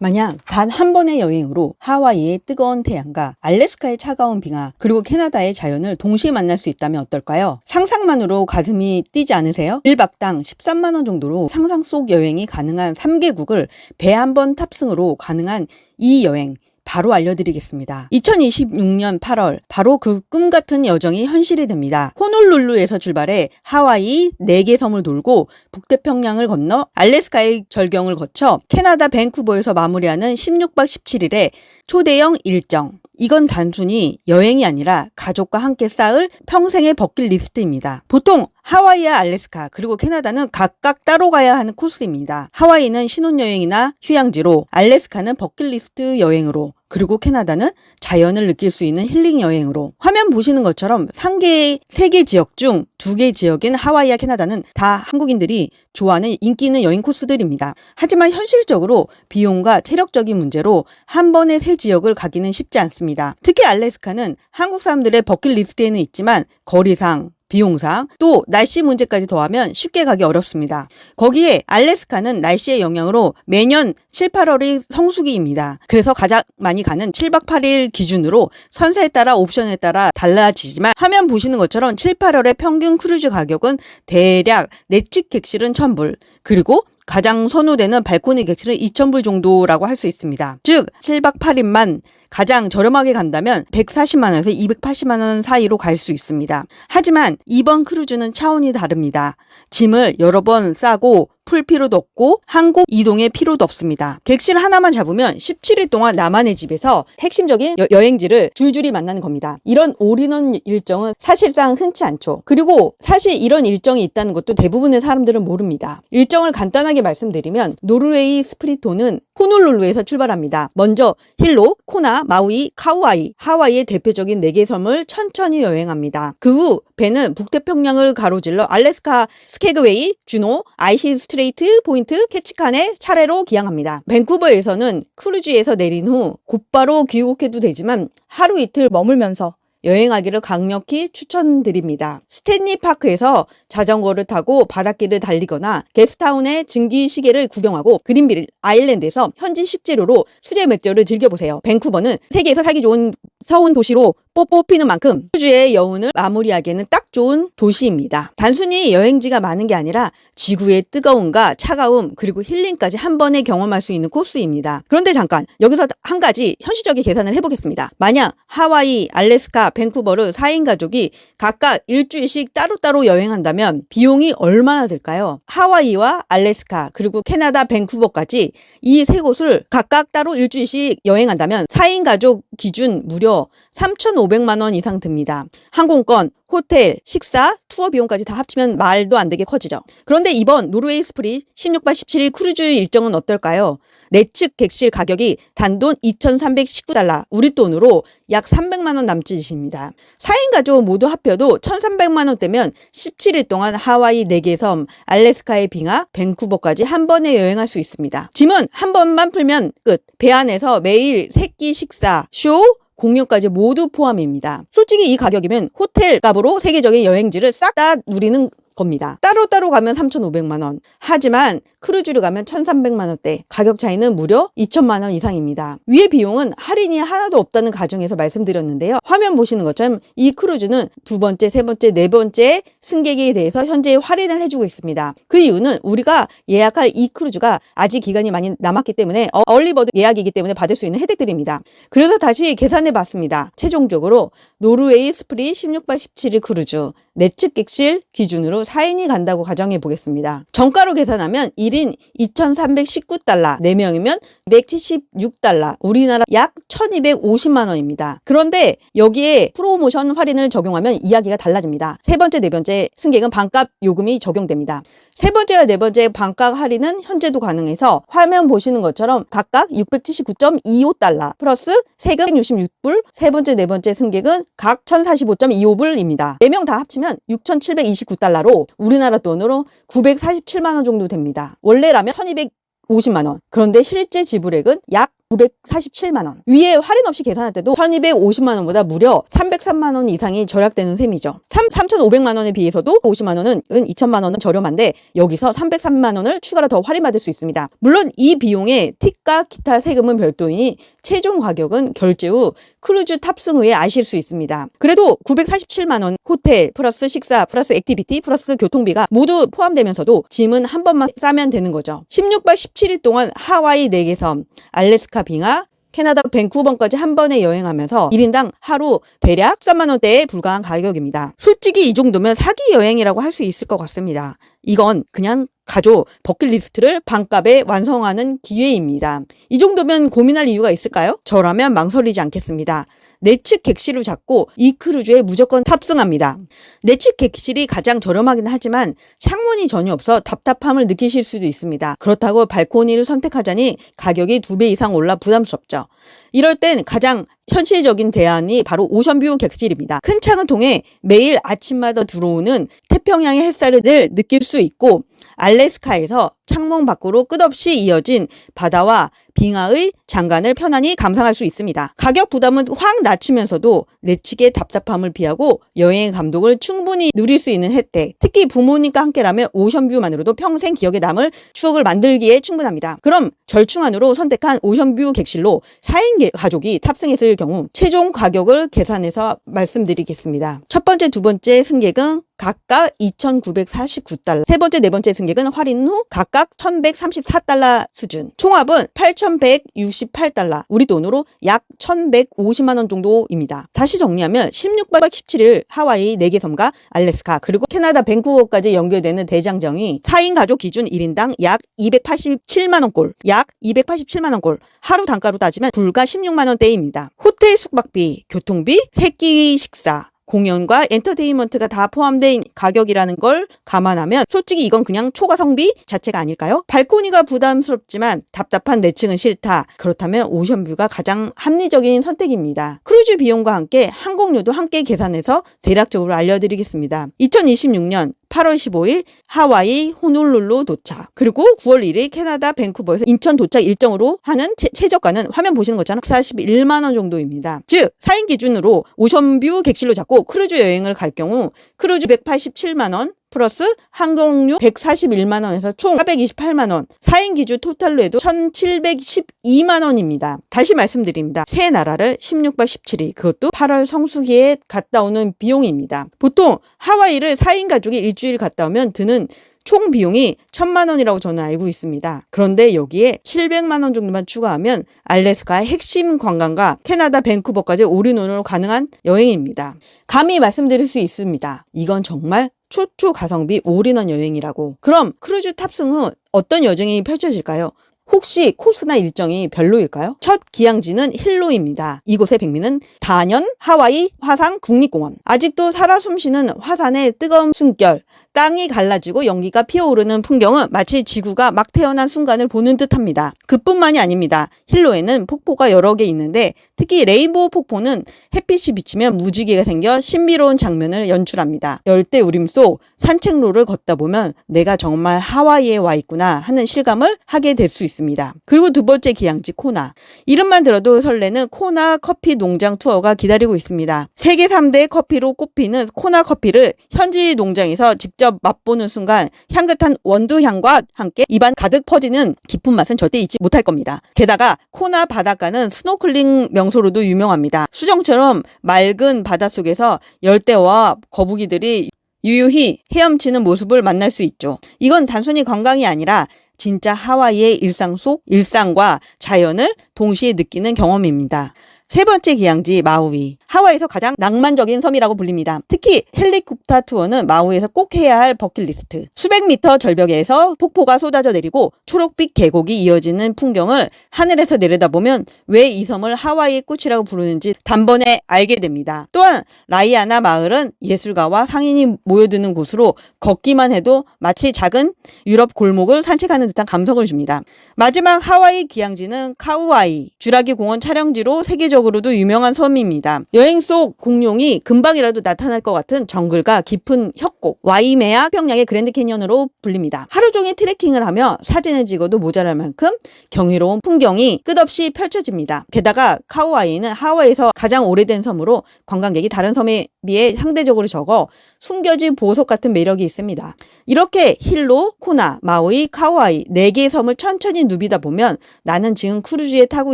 만약 단 한 번의 여행으로 하와이의 뜨거운 태양과 알래스카의 차가운 빙하 그리고 캐나다의 자연을 동시에 만날 수 있다면 어떨까요? 상상만으로 가슴이 뛰지 않으세요? 1박당 13만 원 정도로 상상 속 여행이 가능한 3개국을 배 한 번 탑승으로 가능한 이 여행 바로 알려드리겠습니다. 2026년 8월 바로 그 꿈같은 여정이 현실이 됩니다. 호놀룰루에서 출발해 하와이 4개 섬을 돌고 북태평양을 건너 알래스카의 절경을 거쳐 캐나다 밴쿠버에서 마무리하는 16박 17일의 초대형 일정. 이건 단순히 여행이 아니라 가족과 함께 쌓을 평생의 버킷리스트입니다. 보통 하와이와 알래스카 그리고 캐나다는 각각 따로 가야 하는 코스입니다. 하와이는 신혼여행이나 휴양지로, 알래스카는 버킷리스트 여행으로, 그리고 캐나다는 자연을 느낄 수 있는 힐링 여행으로. 화면 보시는 것처럼 3개 지역 중 2개 지역인 하와이와 캐나다는 다 한국인들이 좋아하는 인기 있는 여행 코스들입니다. 하지만 현실적으로 비용과 체력적인 문제로 한 번에 3지역을 가기는 쉽지 않습니다. 특히 알래스카는 한국 사람들의 버킷리스트에는 있지만 거리상, 비용상, 또 날씨 문제까지 더하면 쉽게 가기 어렵습니다. 거기에 알래스카는 날씨의 영향으로 매년 7, 8월이 성수기입니다. 그래서 가장 많이 가는 7박 8일 기준으로 선사에 따라 옵션에 따라 달라지지만 화면 보시는 것처럼 7, 8월의 평균 크루즈 가격은 대략 내측 객실은 1,000불, 그리고 가장 선호되는 발코니 객실은 2,000불 정도라고 할 수 있습니다. 즉 7박 8일만 가장 저렴하게 간다면 140만 원에서 280만 원 사이로 갈 수 있습니다. 하지만 이번 크루즈는 차원이 다릅니다. 짐을 여러 번 싸고 풀 필요도 없고 항공 이동의 필요도 없습니다. 객실 하나만 잡으면 17일 동안 나만의 집에서 핵심적인 여행지를 줄줄이 만나는 겁니다. 이런 올인원 일정은 사실상 흔치 않죠. 그리고 사실 이런 일정이 있다는 것도 대부분의 사람들은 모릅니다. 일정을 간단하게 말씀드리면 노르웨이 스프리토는 호놀룰루에서 출발합니다. 먼저 힐로, 코나, 마우이, 카우아이, 하와이의 대표적인 4개 섬을 천천히 여행합니다. 그 후 배는 북태평양을 가로질러 알래스카 스케그웨이, 주노, 아이시 스트레이트 포인트, 캐치칸에 차례로 기항합니다. 밴쿠버에서는 크루즈에서 내린 후 곧바로 귀국해도 되지만 하루 이틀 머물면서 여행하기를 강력히 추천드립니다. 스탠리 파크에서 자전거를 타고 바닷길을 달리거나 게스트타운의 증기 시계를 구경하고 그린빌 아일랜드에서 현지 식재료로 수제 맥주를 즐겨보세요. 밴쿠버는 세계에서 살기 좋은 서운 도시로 뽑히는 만큼 크루즈의 여운을 마무리하기에는 딱 좋은 도시입니다. 단순히 여행지가 많은 게 아니라 지구의 뜨거움과 차가움 그리고 힐링까지 한 번에 경험할 수 있는 코스입니다. 그런데 잠깐 여기서 한 가지 현실적인 계산을 해보겠습니다. 만약 하와이, 알래스카, 밴쿠버를 4인 가족이 각각 일주일씩 따로따로 여행한다면 비용이 얼마나 들까요? 하와이와 알래스카 그리고 캐나다 밴쿠버까지 이 3곳을 각각 따로 일주일씩 여행한다면 4인 가족 기준 무려 3,500만 원 이상 듭니다. 항공권, 호텔, 식사, 투어 비용까지 다 합치면 말도 안 되게 커지죠. 그런데 이번 노르웨이 스프릿 16박 17일 크루즈 일정은 어떨까요? 내측 객실 가격이 단돈 2,319달러, 우리 돈으로 약 300만 원 남짓입니다. 4인 가족 모두 합해도 1,300만 원대면 17일 동안 하와이 4개 섬, 알래스카의 빙하, 밴쿠버까지 한 번에 여행할 수 있습니다. 짐은 한 번만 풀면 끝. 배 안에서 매일 3끼 식사, 쇼, 공연까지 모두 포함입니다. 솔직히 이 가격이면 호텔 값으로 세계적인 여행지를 싹 다 누리는 겁니다. 따로따로 가면 3,500만 원. 하지만 크루즈를 가면 1,300만 원대. 가격 차이는 무려 2천만 원 이상입니다. 위의 비용은 할인이 하나도 없다는 가정에서 말씀드렸는데요. 화면 보시는 것처럼 이 크루즈는 2번째, 3번째, 4번째 승객에 대해서 현재 할인을 해주고 있습니다. 그 이유는 우리가 예약할 이 크루즈가 아직 기간이 많이 남았기 때문에 얼리버드 예약이기 때문에 받을 수 있는 혜택들입니다. 그래서 다시 계산해 봤습니다. 최종적으로 노르웨이 스프릿 16박 17일 크루즈 내측 객실 기준으로 4인이 간다고 가정해 보겠습니다. 정가로 계산하면 1인 2,319달러, 4명이면 276달러, 우리나라 약 1,250만 원입니다. 그런데 여기에 프로모션 할인을 적용하면 이야기가 달라집니다. 3번째, 4번째 승객은 반값 요금이 적용됩니다. 3번째와 4번째 반값 할인은 현재도 가능해서 화면 보시는 것처럼 각각 679.25달러 플러스 세금 166불, 3번째, 4번째 승객은 각 1,045.25불입니다. 4명 다 합치면 6,729달러로 우리나라 돈으로 947만 원 정도 됩니다. 원래라면 1,250만 원. 그런데 실제 지불액은 약 947만 원. 위에 할인 없이 계산할 때도 1250만 원보다 무려 303만 원 이상이 절약되는 셈이죠. 3,500만 원에 비해서도 50만 원은 2천만 원은 저렴한데 여기서 303만 원을 추가로 더 할인받을 수 있습니다. 물론 이 비용에 팁과 기타 세금은 별도이니 최종 가격은 결제 후 크루즈 탑승 후에 아실 수 있습니다. 그래도 947만 원 호텔 플러스 식사 플러스 액티비티 플러스 교통비가 모두 포함되면서도 짐은 한 번만 싸면 되는 거죠. 16박 17일 동안 하와이 4개 섬, 알래스카 빙하, 캐나다 밴쿠버까지 한 번에 여행하면서 1인당 하루 대략 13만 원대에 불과한 가격입니다. 솔직히 이 정도면 사기 여행이라고 할 수 있을 것 같습니다. 이건 그냥 가족 버킷리스트를 반값에 완성하는 기회입니다. 이 정도면 고민할 이유가 있을까요? 저라면 망설이지 않겠습니다. 내측 객실을 잡고 이 크루즈에 무조건 탑승합니다. 내측 객실이 가장 저렴하긴 하지만 창문이 전혀 없어 답답함을 느끼실 수도 있습니다. 그렇다고 발코니를 선택하자니 가격이 2배 이상 올라 부담스럽죠. 이럴 땐 가장 현실적인 대안이 바로 오션뷰 객실입니다. 큰 창을 통해 매일 아침마다 들어오는 태평양의 햇살을 느낄 수 있고 알래스카에서 창문 밖으로 끝없이 이어진 바다와 빙하의 장관을 편안히 감상할 수 있습니다. 가격 부담은 확 낮추면서도 내측의 답답함을 피하고 여행의 감독을 충분히 누릴 수 있는 혜택. 특히 부모님과 함께라면 오션뷰만으로도 평생 기억에 남을 추억을 만들기에 충분합니다. 그럼 절충안으로 선택한 오션뷰 객실로 4인 가족이 탑승했을 경우 최종 가격을 계산해서 말씀드리겠습니다. 첫 번째, 두 번째 승객은 각각 2,949달러, 세 번째, 네 번째 승객은 할인 후 각각 1,134달러 수준, 총합은 8,168달러, 우리 돈으로 약 1,150만 원 정도입니다. 다시 정리하면 16박 17일 하와이 4개 섬과 알래스카 그리고 캐나다 밴쿠버까지 연결되는 대장정이 4인 가족 기준 1인당 약 287만 원꼴, 약 287만 원꼴, 하루 단가로 따지면 불과 16만 원대입니다. 호텔 숙박비, 교통비, 세끼 식사, 공연과 엔터테인먼트가 다 포함된 가격이라는 걸 감안하면 솔직히 이건 그냥 초과성비 자체가 아닐까요? 발코니가 부담스럽지만 답답한 내층은 싫다. 그렇다면 오션뷰가 가장 합리적인 선택입니다. 크루즈 비용과 함께 항공료도 함께 계산해서 대략적으로 알려드리겠습니다. 2026년 8월 15일 하와이 호놀룰루 도착, 그리고 9월 1일 캐나다 밴쿠버에서 인천 도착 일정으로 하는 최저가는 화면 보시는 것처럼 41만 원 정도입니다. 즉 4인 기준으로 오션뷰 객실로 잡고 크루즈 여행을 갈 경우 크루즈 187만 원 플러스 항공료 141만 원에서 총 428만 원, 4인 기준 토탈로 해도 1,712만 원입니다. 다시 말씀드립니다. 세 나라를 16박 17일, 그것도 8월 성수기에 갔다 오는 비용입니다. 보통 하와이를 4인 가족이 일주일 갔다 오면 드는 총 비용이 1,000만 원이라고 저는 알고 있습니다. 그런데 여기에 700만 원 정도만 추가하면 알래스카의 핵심 관광과 캐나다 밴쿠버까지 올인원으로 가능한 여행입니다. 감히 말씀드릴 수 있습니다. 이건 정말 초초 가성비 올인원 여행이라고. 그럼 크루즈 탑승 후 어떤 여정이 펼쳐질까요? 혹시 코스나 일정이 별로일까요? 첫 기항지는 힐로입니다. 이곳의 백미는 다년 하와이 화산 국립공원. 아직도 살아 숨쉬는 화산의 뜨거운 숨결, 땅이 갈라지고 연기가 피어오르는 풍경은 마치 지구가 막 태어난 순간을 보는 듯합니다. 그뿐만이 아닙니다. 힐로에는 폭포가 여러 개 있는데 특히 레인보우 폭포는 햇빛이 비치면 무지개가 생겨 신비로운 장면을 연출합니다. 열대우림 속 산책로를 걷다 보면 내가 정말 하와이에 와 있구나 하는 실감을 하게 될 수 있습니다. 그리고 두 번째 기항지 코나. 이름만 들어도 설레는 코나 커피 농장 투어가 기다리고 있습니다. 세계 3대 커피로 꼽히는 코나 커피를 현지 농장에서 직접 맛보는 순간 향긋한 원두향과 함께 입안 가득 퍼지는 깊은 맛은 절대 잊지 못할 겁니다. 게다가 코나 바닷가는 스노클링 명소로도 유명합니다. 수정처럼 맑은 바닷속에서 열대어와 거북이들이 유유히 헤엄치는 모습을 만날 수 있죠. 이건 단순히 관광이 아니라 진짜 하와이의 일상 속 일상과 자연을 동시에 느끼는 경험입니다. 세 번째 기항지 마우이. 하와이에서 가장 낭만적인 섬이라고 불립니다. 특히 헬리콥터 투어는 마우이에서 꼭 해야 할 버킷리스트. 수백 미터 절벽에서 폭포가 쏟아져 내리고 초록빛 계곡이 이어지는 풍경을 하늘에서 내려다보면 왜 이 섬을 하와이의 꽃이라고 부르는지 단번에 알게 됩니다. 또한 라이아나 마을은 예술가와 상인이 모여드는 곳으로 걷기만 해도 마치 작은 유럽 골목을 산책하는 듯한 감성을 줍니다. 마지막 하와이 기항지는 카우아이. 주라기 공원 촬영지로 세계적으로 상징적으로도 유명한 섬입니다. 여행 속 공룡이 금방이라도 나타날 것 같은 정글과 깊은 협곡, 와이메아 평양의 그랜드 캐니언으로 불립니다. 하루 종일 트레킹을 하며 사진을 찍어도 모자랄 만큼 경이로운 풍경이 끝없이 펼쳐집니다. 게다가 카우아이는 하와이에서 가장 오래된 섬으로 관광객이 다른 섬에 비해 상대적으로 적어 숨겨진 보석 같은 매력이 있습니다. 이렇게 힐로, 코나, 마우이, 카우아이 4개의 섬을 천천히 누비다 보면 나는 지금 크루즈에 타고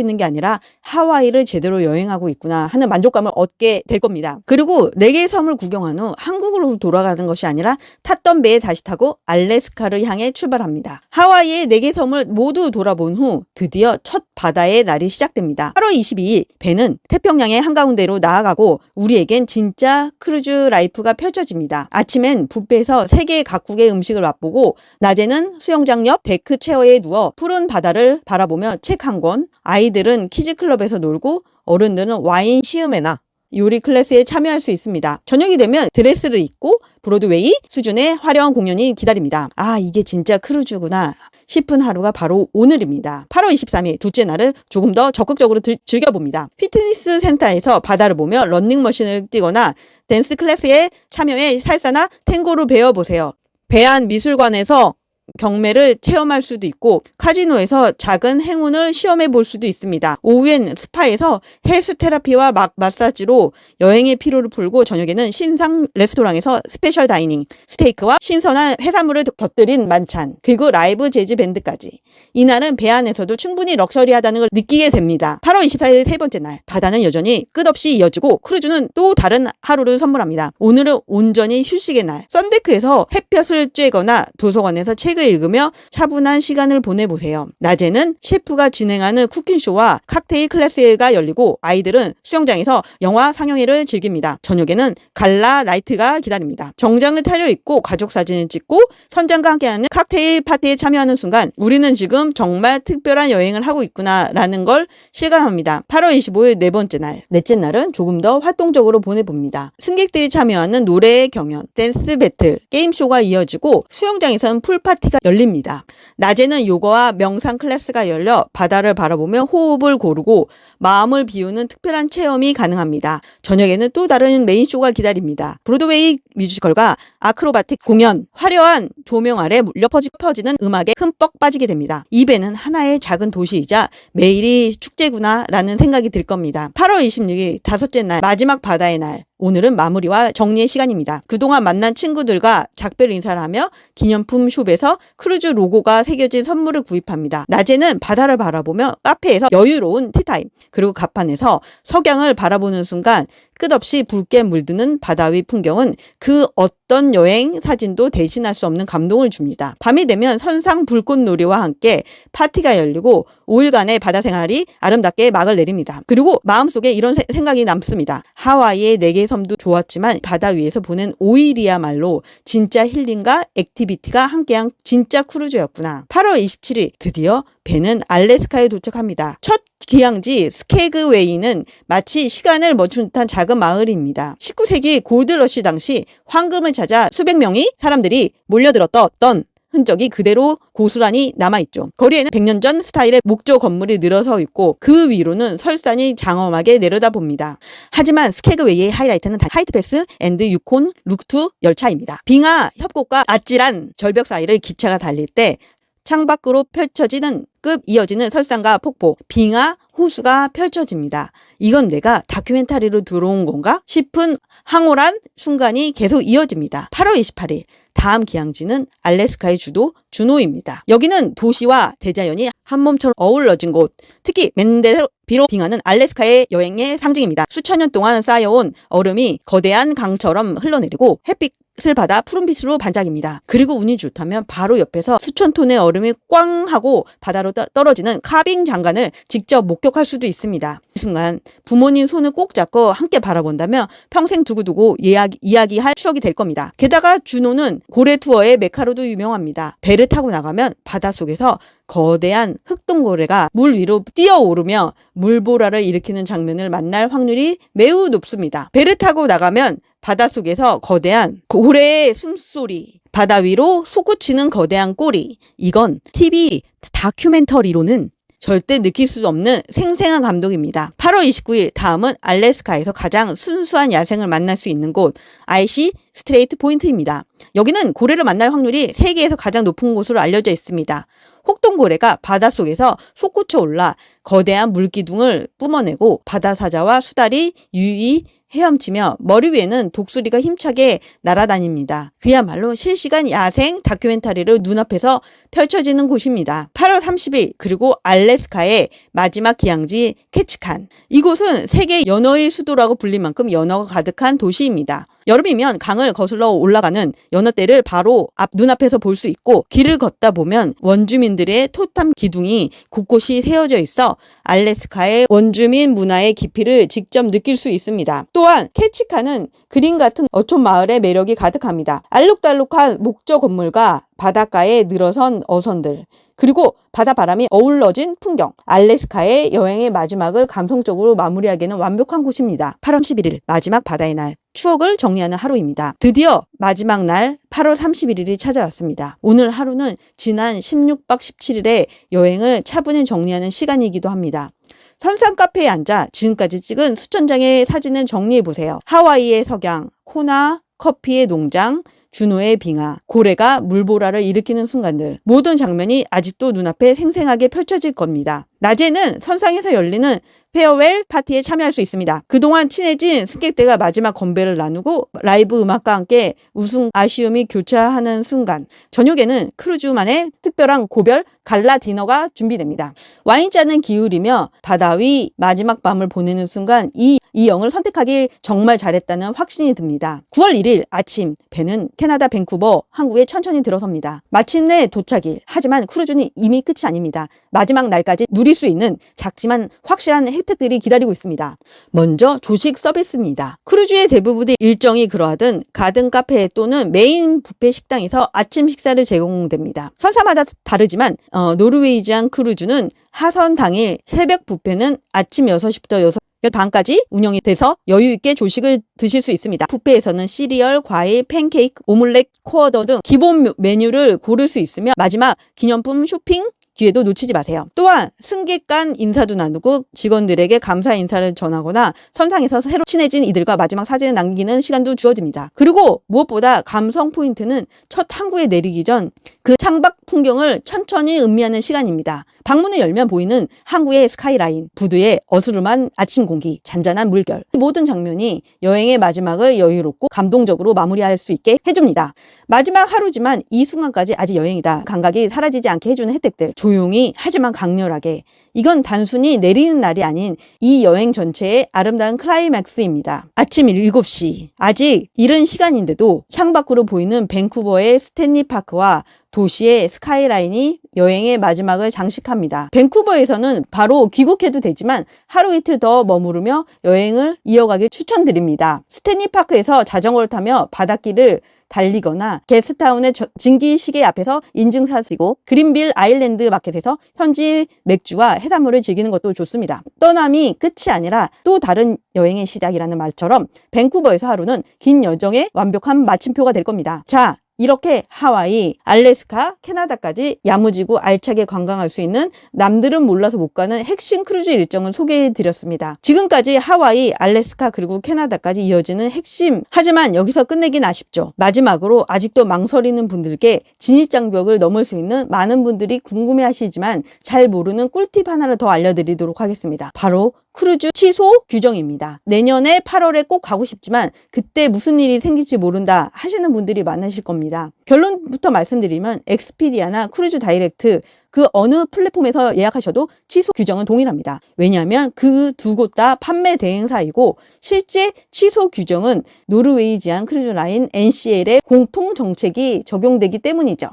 있는 게 아니라 하와이를 제대로 여행하고 있구나 하는 만족감을 얻게 될 겁니다. 그리고 4개의 섬을 구경한 후 한국으로 돌아가는 것이 아니라 탔던 배에 다시 타고 알래스카를 향해 출발합니다. 하와이의 4개 섬을 모두 돌아본 후 드디어 첫 바다의 날이 시작됩니다. 8월 22일 배는 태평양의 한가운데로 나아가고 우리에겐 진짜 크루즈 라이프가 펼쳐집니다. 아침엔 뷔페에서 세계 각국의 음식을 맛보고 낮에는 수영장 옆 데크 체어에 누워 푸른 바다를 바라보며 책 한 권, 아이들은 키즈클럽에서 놀고 어른들은 와인 시음회나 요리 클래스에 참여할 수 있습니다. 저녁이 되면 드레스를 입고 브로드웨이 수준의 화려한 공연이 기다립니다. 아, 이게 진짜 크루즈구나 싶은 하루가 바로 오늘입니다. 8월 23일 둘째 날을 조금 더 적극적으로 즐겨봅니다. 피트니스 센터에서 바다를 보며 러닝머신을 뛰거나 댄스 클래스에 참여해 살사나 탱고를 배워보세요. 배안 미술관에서 경매를 체험할 수도 있고 카지노에서 작은 행운을 시험해 볼 수도 있습니다. 오후엔 스파에서 헬스 테라피와 마사지로 여행의 피로를 풀고 저녁에는 신상 레스토랑에서 스페셜 다이닝, 스테이크와 신선한 해산물을 곁들인 만찬, 그리고 라이브 재즈 밴드까지. 이날은 배 안에서도 충분히 럭셔리하다는 걸 느끼게 됩니다. 8월 24일 세 번째 날, 바다는 여전히 끝없이 이어지고 크루즈는 또 다른 하루를 선물합니다. 오늘은 온전히 휴식의 날. 썬데크에서 햇볕을 쬐거나 도서관에서 책을 읽으며 차분한 시간을 보내보세요. 낮에는 셰프가 진행하는 쿠킹쇼와 칵테일 클래스가 열리고 아이들은 수영장에서 영화 상영회를 즐깁니다. 저녁에는 갈라 나이트가 기다립니다. 정장을 차려입고 가족 사진을 찍고 선장과 함께하는 칵테일 파티에 참여하는 순간 우리는 지금 정말 특별한 여행을 하고 있구나 라는 걸 실감합니다. 8월 25일 네 번째 날, 넷째 날은 조금 더 활동적으로 보내봅니다. 승객들이 참여하는 노래 경연, 댄스 배틀, 게임쇼가 이어지고 수영장에서는 풀파티가 열립니다. 낮에는 요가와 명상 클래스가 열려 바다를 바라보며 호흡을 고르고 마음을 비우는 특별한 체험이 가능합니다. 저녁에는 또 다른 메인쇼가 기다립니다. 브로드웨이 뮤지컬과 아크로바틱 공연, 화려한 조명 아래 물려 퍼지는 음악에 흠뻑 빠지게 됩니다. 이 배는 하나의 작은 도시이자 매일이 축제구나 라는 생각이 들 겁니다. 8월 26일 다섯째 날, 마지막 바다의 날. 오늘은 마무리와 정리의 시간입니다. 그동안 만난 친구들과 작별 인사를 하며 기념품 숍에서 크루즈 로고가 새겨진 선물을 구입합니다. 낮에는 바다를 바라보며 카페에서 여유로운 티타임, 그리고 갑판에서 석양을 바라보는 순간 끝없이 붉게 물드는 바다 위 풍경은 그 어떤 여행 사진도 대신할 수 없는 감동을 줍니다. 밤이 되면 선상 불꽃놀이와 함께 파티가 열리고 5일간의 바다 생활이 아름답게 막을 내립니다. 그리고 마음속에 이런 생각이 남습니다. 하와이의 4개의 섬도 좋았지만 바다 위에서 보낸 5일이야말로 진짜 힐링과 액티비티가 함께한 진짜 크루즈였구나. 8월 27일 드디어 배는 알래스카에 도착합니다. 첫 기항지 스케그웨이는 마치 시간을 멈춘 듯한 작은 마을입니다. 19세기 골드러시 당시 황금을 찾아 수백 명의 사람들이 몰려들었던 흔적이 그대로 고스란히 남아있죠. 거리에는 100년 전 스타일의 목조 건물이 늘어서 있고 그 위로는 설산이 장엄하게 내려다봅니다. 하지만 스케그웨이의 하이라이트는 하이트패스 앤드 유콘 루트 열차입니다. 빙하 협곡과 아찔한 절벽 사이를 기차가 달릴 때 창밖으로 펼쳐지는 급 이어지는 설산과 폭포, 빙하 호수가 펼쳐집니다. 이건 내가 다큐멘터리로 들어온 건가 싶은 황홀한 순간이 계속 이어집니다. 8월 28일 다음 기항지는 알래스카의 주도 주노입니다. 여기는 도시와 대자연이 한 몸처럼 어우러진 곳, 특히 맨델비로 빙하는 알래스카의 여행의 상징입니다. 수천 년 동안 쌓여온 얼음이 거대한 강처럼 흘러내리고 햇빛을 받아 푸른빛으로 반짝입니다. 그리고 운이 좋다면 바로 옆에서 수천 톤의 얼음이 꽝 하고 바다로 떨어지는 카빙 장관을 직접 목격할 수도 있습니다. 이 순간 부모님 손을 꼭 잡고 함께 바라본다면 평생 두고두고 이야기할 추억이 될 겁니다. 게다가 주노는 고래 투어의 메카로도 유명합니다. 배를 타고 나가면 바닷속에서 거대한 흑동고래가 물 위로 뛰어오르며 물보라를 일으키는 장면을 만날 확률이 매우 높습니다. 배를 타고 나가면 바닷속에서 거대한 고래의 숨소리, 바다 위로 솟구치는 거대한 꼬리, 이건 TV 다큐멘터리로는 절대 느낄 수 없는 생생한 감동입니다. 8월 29일 다음은 알래스카에서 가장 순수한 야생을 만날 수 있는 곳 IC 스트레이트 포인트입니다. 여기는 고래를 만날 확률이 세계에서 가장 높은 곳으로 알려져 있습니다. 혹동고래가 바닷속에서 솟구쳐 올라 거대한 물기둥을 뿜어내고 바다사자와 수달이 유유히 헤엄치며 머리 위에는 독수리가 힘차게 날아다닙니다. 그야말로 실시간 야생 다큐멘터리를 눈앞에서 펼쳐지는 곳입니다. 8월 30일 그리고 알래스카의 마지막 기항지 캐치칸. 이곳은 세계 연어의 수도라고 불릴 만큼 연어가 가득한 도시입니다. 여름이면 강을 거슬러 올라가는 연어떼를 바로 눈앞에서 볼 수 있고 길을 걷다 보면 원주민들의 토탐 기둥이 곳곳이 세워져 있어 알래스카의 원주민 문화의 깊이를 직접 느낄 수 있습니다. 또한 캐치칸은 그림 같은 어촌 마을의 매력이 가득합니다. 알록달록한 목조 건물과 바닷가에 늘어선 어선들 그리고 바다바람이 어우러진 풍경 알래스카의 여행의 마지막을 감성적으로 마무리하기에는 완벽한 곳입니다. 8월 11일 마지막 바다의 날 추억을 정리하는 하루입니다. 드디어 마지막 날 8월 31일이 찾아왔습니다. 오늘 하루는 지난 16박 17일의 여행을 차분히 정리하는 시간이기도 합니다. 선상 카페에 앉아 지금까지 찍은 수천 장의 사진을 정리해보세요. 하와이의 석양, 코나, 커피의 농장, 준호의 빙하, 고래가 물보라를 일으키는 순간들 모든 장면이 아직도 눈앞에 생생하게 펼쳐질 겁니다. 낮에는 선상에서 열리는 페어웰 파티에 참여할 수 있습니다. 그동안 친해진 승객들과 마지막 건배를 나누고 라이브 음악과 함께 웃음 아쉬움이 교차하는 순간 저녁에는 크루즈만의 특별한 고별 갈라 디너가 준비됩니다. 와인잔은 기울이며 바다 위 마지막 밤을 보내는 순간 이 영을 선택하기 정말 잘했다는 확신이 듭니다. 9월 1일 아침 배는 캐나다 밴쿠버 항구에 천천히 들어섭니다. 마침내 도착일 하지만 크루즈는 이미 끝이 아닙니다. 마지막 날까지 누릴 수 있는 작지만 확실한 혜택들이 기다리고 있습니다. 먼저 조식 서비스입니다. 크루즈의 대부분의 일정이 그러하든 가든 카페 또는 메인 뷔페 식당에서 아침 식사를 제공됩니다. 선사마다 다르지만 노르웨이지안 크루즈는 하선 당일 새벽 뷔페는 아침 6시부터 6시 반까지 운영이 돼서 여유있게 조식을 드실 수 있습니다. 뷔페에서는 시리얼, 과일, 팬케이크, 오믈렛, 쿼더 등 기본 메뉴를 고를 수 있으며 마지막 기념품 쇼핑 기회도 놓치지 마세요. 또한 승객 간 인사도 나누고 직원들에게 감사 인사를 전하거나 선상에서 새로 친해진 이들과 마지막 사진을 남기는 시간도 주어집니다. 그리고 무엇보다 감성 포인트는 첫 항구에 내리기 전 그 창밖 풍경을 천천히 음미하는 시간입니다. 방문을 열면 보이는 항구의 스카이라인, 부두의 어스름한 아침 공기, 잔잔한 물결 모든 장면이 여행의 마지막을 여유롭고 감동적으로 마무리할 수 있게 해줍니다. 마지막 하루지만 이 순간까지 아직 여행이다. 감각이 사라지지 않게 해주는 혜택들 조용히 하지만 강렬하게 이건 단순히 내리는 날이 아닌 이 여행 전체의 아름다운 클라이맥스입니다. 아침 7시 아직 이른 시간인데도 창밖으로 보이는 밴쿠버의 스탠리 파크와 도시의 스카이라인이 여행의 마지막을 장식합니다. 밴쿠버에서는 바로 귀국해도 되지만 하루 이틀 더 머무르며 여행을 이어가길 추천드립니다. 스탠리 파크에서 자전거를 타며 바닷길을 달리거나 게스트타운의 증기시계 앞에서 인증사시고 그린빌 아일랜드 마켓에서 현지 맥주와 해산물을 즐기는 것도 좋습니다. 떠남이 끝이 아니라 또 다른 여행의 시작이라는 말처럼 밴쿠버에서 하루는 긴 여정의 완벽한 마침표가 될 겁니다. 자, 이렇게 하와이, 알래스카, 캐나다까지 야무지고 알차게 관광할 수 있는 남들은 몰라서 못 가는 핵심 크루즈 일정을 소개해드렸습니다. 지금까지 하와이, 알래스카 그리고 캐나다까지 이어지는 핵심 하지만 여기서 끝내긴 아쉽죠. 마지막으로 아직도 망설이는 분들께 진입장벽을 넘을 수 있는 많은 분들이 궁금해하시지만 잘 모르는 꿀팁 하나를 더 알려드리도록 하겠습니다. 바로 크루즈 취소 규정입니다. 내년에 8월에 꼭 가고 싶지만 그때 무슨 일이 생길지 모른다 하시는 분들이 많으실 겁니다. 결론부터 말씀드리면 엑스피디아나 크루즈 다이렉트 그 어느 플랫폼에서 예약하셔도 취소 규정은 동일합니다. 왜냐하면 그 두 곳 다 판매 대행사이고 실제 취소 규정은 노르웨이지안 크루즈 라인 NCL의 공통 정책이 적용되기 때문이죠.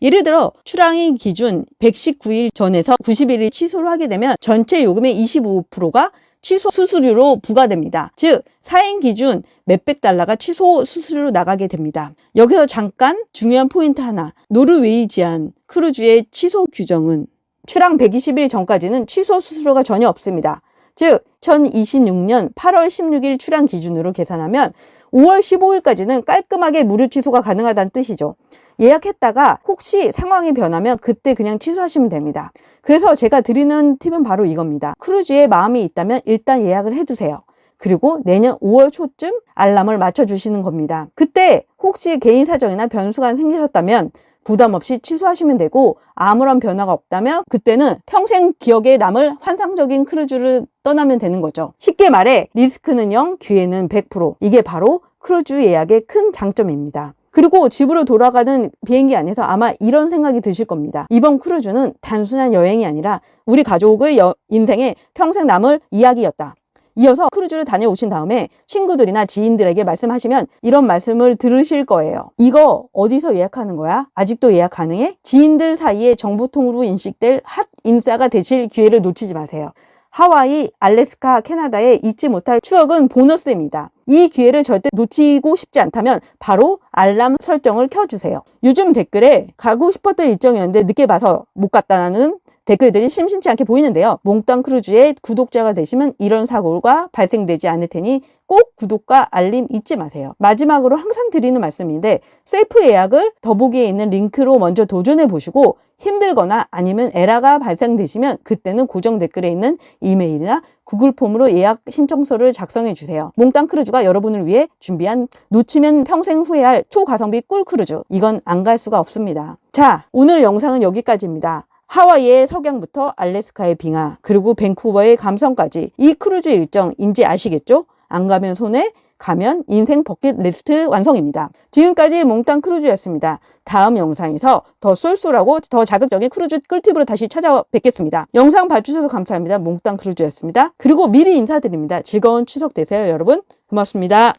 예를 들어 출항일 기준 119일 전에서 90일을 취소를 하게 되면 전체 요금의 25%가 취소 수수료로 부과됩니다. 즉 사행 기준 몇백 달러가 취소 수수료로 나가게 됩니다. 여기서 잠깐 중요한 포인트 하나. 노르웨이지안 크루즈의 취소 규정은 출항 120일 전까지는 취소 수수료가 전혀 없습니다. 즉 2026년 8월 16일 출항 기준으로 계산하면 5월 15일까지는 깔끔하게 무료 취소가 가능하다는 뜻이죠. 예약했다가 혹시 상황이 변하면 그때 그냥 취소하시면 됩니다. 그래서 제가 드리는 팁은 바로 이겁니다. 크루즈에 마음이 있다면 일단 예약을 해두세요. 그리고 내년 5월 초쯤 알람을 맞춰주시는 겁니다. 그때 혹시 개인 사정이나 변수가 생기셨다면 부담 없이 취소하시면 되고, 아무런 변화가 없다면 그때는 평생 기억에 남을 환상적인 크루즈를 떠나면 되는 거죠. 쉽게 말해 리스크는 0, 기회는 100%. 이게 바로 크루즈 예약의 큰 장점입니다. 그리고 집으로 돌아가는 비행기 안에서 아마 이런 생각이 드실 겁니다. 이번 크루즈는 단순한 여행이 아니라 우리 가족의 인생에 평생 남을 이야기였다. 이어서 크루즈를 다녀오신 다음에 친구들이나 지인들에게 말씀하시면 이런 말씀을 들으실 거예요. 이거 어디서 예약하는 거야? 아직도 예약 가능해? 지인들 사이에 정보통으로 인식될 핫 인싸가 되실 기회를 놓치지 마세요. 하와이, 알래스카, 캐나다의 잊지 못할 추억은 보너스입니다. 이 기회를 절대 놓치고 싶지 않다면 바로 알람 설정을 켜주세요. 요즘 댓글에 가고 싶었던 일정이었는데 늦게 봐서 못 갔다는 댓글들이 심심치 않게 보이는데요. 몽땅 크루즈의 구독자가 되시면 이런 사고가 발생되지 않을 테니 꼭 구독과 알림 잊지 마세요. 마지막으로 항상 드리는 말씀인데, 셀프 예약을 더보기에 있는 링크로 먼저 도전해 보시고 힘들거나 아니면 에러가 발생되시면 그때는 고정 댓글에 있는 이메일이나 구글 폼으로 예약 신청서를 작성해 주세요. 몽땅 크루즈가 여러분을 위해 준비한 놓치면 평생 후회할 초가성비 꿀 크루즈. 이건 안 갈 수가 없습니다. 자, 오늘 영상은 여기까지입니다. 하와이의 석양부터 알래스카의 빙하, 그리고 밴쿠버의 감성까지 이 크루즈 일정 인지 아시겠죠? 안 가면 손해, 가면 인생 버킷리스트 완성입니다. 지금까지 몽땅 크루즈였습니다. 다음 영상에서 더 쏠쏠하고 더 자극적인 크루즈 꿀팁으로 다시 찾아뵙겠습니다. 영상 봐주셔서 감사합니다. 몽땅 크루즈였습니다. 그리고 미리 인사드립니다. 즐거운 추석 되세요, 여러분. 고맙습니다.